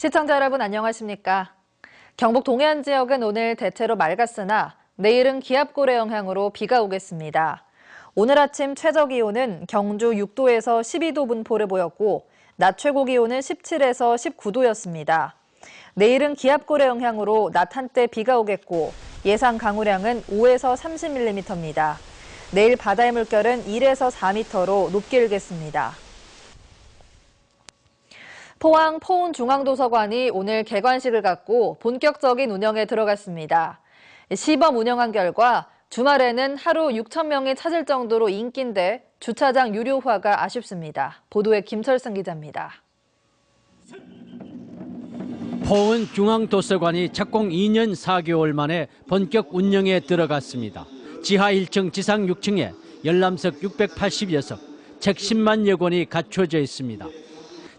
시청자 여러분 안녕하십니까? 경북 동해안 지역은 오늘 대체로 맑았으나 내일은 기압골의 영향으로 비가 오겠습니다. 오늘 아침 최저 기온은 경주 6도에서 12도 분포를 보였고 낮 최고 기온은 17에서 19도였습니다. 내일은 기압골의 영향으로 낮 한때 비가 오겠고 예상 강우량은 5에서 30mm입니다. 내일 바다의 물결은 1에서 4m로 높게 일겠습니다. 포항 포운중앙도서관이 오늘 개관식을 갖고 본격적인 운영에 들어갔습니다. 시범 운영한 결과 주말에는 하루 6,000명이 찾을 정도로 인기인데 주차장 유료화가 아쉽습니다. 보도에 김철승 기자입니다. 포운중앙도서관이 착공 2년 4개월 만에 본격 운영에 들어갔습니다. 지하 1층, 지상 6층에 열람석 680여 책 10만여 권이 갖춰져 있습니다.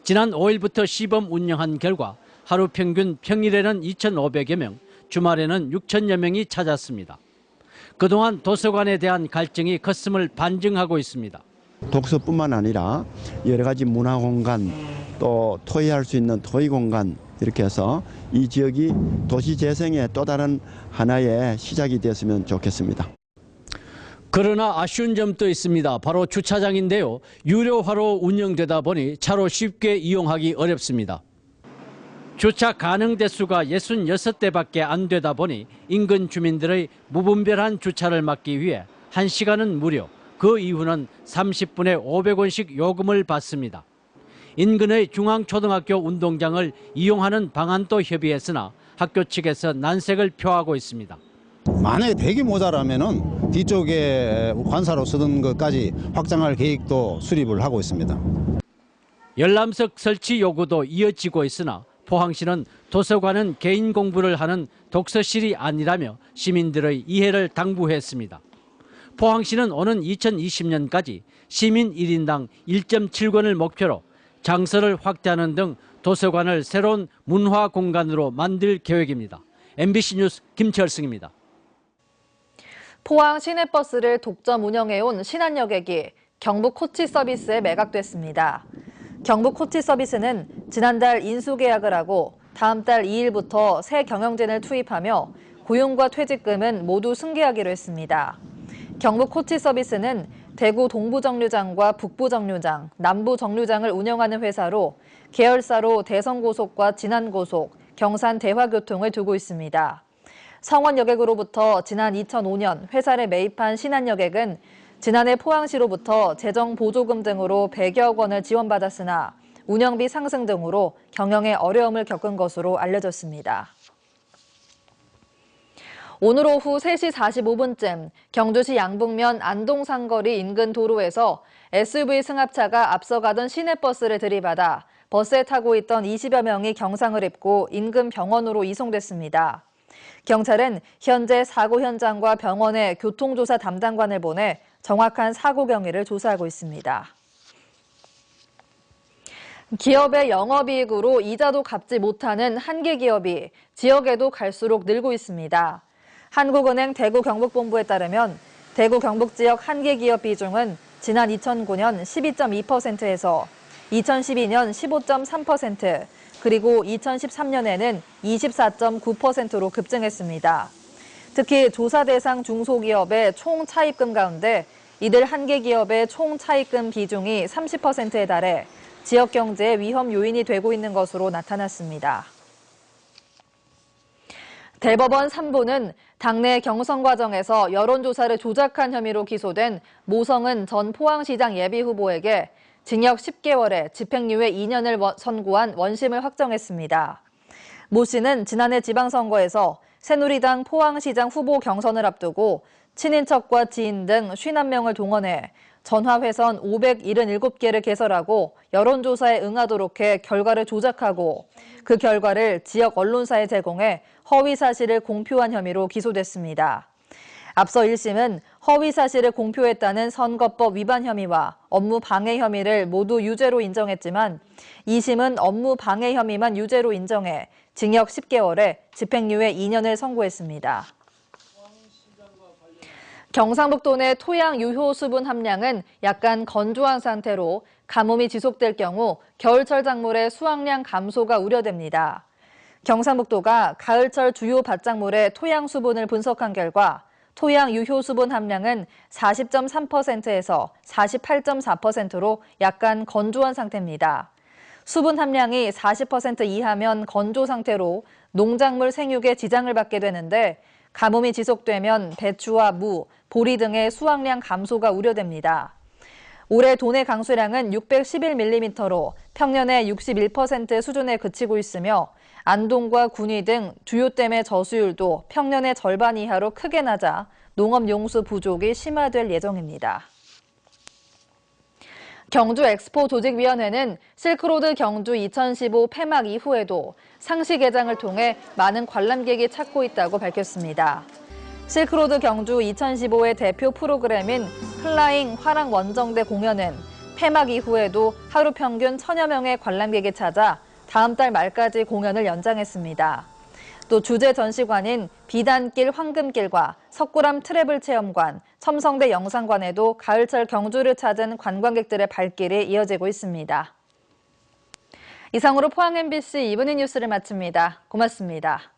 지난 5일부터 시범 운영한 결과 하루 평균 평일에는 2,500여 명, 주말에는 6,000여 명이 찾았습니다. 그동안 도서관에 대한 갈증이 컸음을 반증하고 있습니다. 독서뿐만 아니라 여러 가지 문화 공간, 또 토의할 수 있는 토의 공간, 이렇게 해서 이 지역이 도시 재생의 또 다른 하나의 시작이 됐으면 좋겠습니다. 그러나 아쉬운 점도 있습니다. 바로 주차장인데요. 유료화로 운영되다 보니 차로 쉽게 이용하기 어렵습니다. 주차 가능 대수가 66대밖에 안 되다 보니 인근 주민들의 무분별한 주차를 막기 위해 1시간은 무료, 그 이후는 30분에 500원씩 요금을 받습니다. 인근의 중앙초등학교 운동장을 이용하는 방안도 협의했으나 학교 측에서 난색을 표하고 있습니다. 만약에 대기 모자라면은 뒤쪽에 관사로 쓰던 것까지 확장할 계획도 수립을 하고 있습니다. 열람석 설치 요구도 이어지고 있으나 포항시는 도서관은 개인 공부를 하는 독서실이 아니라며 시민들의 이해를 당부했습니다. 포항시는 오는 2020년까지 시민 1인당 1.7권을 목표로 장소를 확대하는 등 도서관을 새로운 문화 공간으로 만들 계획입니다. MBC 뉴스 김철승입니다. 포항 시내버스를 독점 운영해온 신한여객이 경북 코치 서비스에 매각됐습니다. 경북 코치 서비스는 지난달 인수계약을 하고 다음 달 2일부터 새 경영진을 투입하며 고용과 퇴직금은 모두 승계하기로 했습니다. 경북 코치 서비스는 대구 동부정류장과 북부정류장, 남부정류장을 운영하는 회사로 계열사로 대성고속과 진안고속, 경산 대화교통을 두고 있습니다. 성원여객으로부터 지난 2005년 회사를 매입한 신한여객은 지난해 포항시로부터 재정보조금 등으로 100여 원을 지원받았으나 운영비 상승 등으로 경영에 어려움을 겪은 것으로 알려졌습니다. 오늘 오후 3시 45분쯤 경주시 양북면 안동상거리 인근 도로에서 SUV 승합차가 앞서가던 시내버스를 들이받아 버스에 타고 있던 20여 명이 경상을 입고 인근 병원으로 이송됐습니다. 경찰은 현재 사고 현장과 병원에 교통조사 담당관을 보내 정확한 사고 경위를 조사하고 있습니다. 기업의 영업이익으로 이자도 갚지 못하는 한계 기업이 지역에도 갈수록 늘고 있습니다. 한국은행 대구 경북본부에 따르면 대구 경북 지역 한계 기업 비중은 지난 2009년 12.2%에서 2012년 15.3%, 그리고 2013년에는 24.9%로 급증했습니다. 특히 조사 대상 중소기업의 총 차입금 가운데 이들 한계 기업의 총 차입금 비중이 30%에 달해 지역 경제의 위험 요인이 되고 있는 것으로 나타났습니다. 대법원 3부는 당내 경선 과정에서 여론조사를 조작한 혐의로 기소된 모성은 전 포항시장 예비후보에게 징역 10개월에 집행유예 2년을 선고한 원심을 확정했습니다. 모 씨는 지난해 지방선거에서 새누리당 포항시장 후보 경선을 앞두고 친인척과 지인 등 51명을 동원해 전화회선 577개를 개설하고 여론조사에 응하도록 해 결과를 조작하고 그 결과를 지역 언론사에 제공해 허위 사실을 공표한 혐의로 기소됐습니다. 앞서 1심은 허위 사실을 공표했다는 선거법 위반 혐의와 업무 방해 혐의를 모두 유죄로 인정했지만 2심은 업무 방해 혐의만 유죄로 인정해 징역 10개월에 집행유예 2년을 선고했습니다. 경상북도 내 토양 유효 수분 함량은 약간 건조한 상태로 가뭄이 지속될 경우 겨울철 작물의 수확량 감소가 우려됩니다. 경상북도가 가을철 주요 밭작물의 토양 수분을 분석한 결과 토양 유효 수분 함량은 40.3%에서 48.4%로 약간 건조한 상태입니다. 수분 함량이 40% 이하면 건조 상태로 농작물 생육에 지장을 받게 되는데 가뭄이 지속되면 배추와 무, 보리 등의 수확량 감소가 우려됩니다. 올해 도내 강수량은 611mm로 평년의 61% 수준에 그치고 있으며 안동과 군위 등 주요 댐의 저수율도 평년의 절반 이하로 크게 낮아 농업용수 부족이 심화될 예정입니다. 경주 엑스포 조직위원회는 실크로드 경주 2015 폐막 이후에도 상시 개장을 통해 많은 관람객이 찾고 있다고 밝혔습니다. 실크로드 경주 2015의 대표 프로그램인 플라잉 화랑 원정대 공연은 폐막 이후에도 하루 평균 1000여 명의 관람객이 찾아 다음 달 말까지 공연을 연장했습니다. 또 주제 전시관인 비단길 황금길과 석굴암 트래블 체험관, 첨성대 영상관에도 가을철 경주를 찾은 관광객들의 발길이 이어지고 있습니다. 이상으로 포항 MBC 이브닝 뉴스를 마칩니다. 고맙습니다.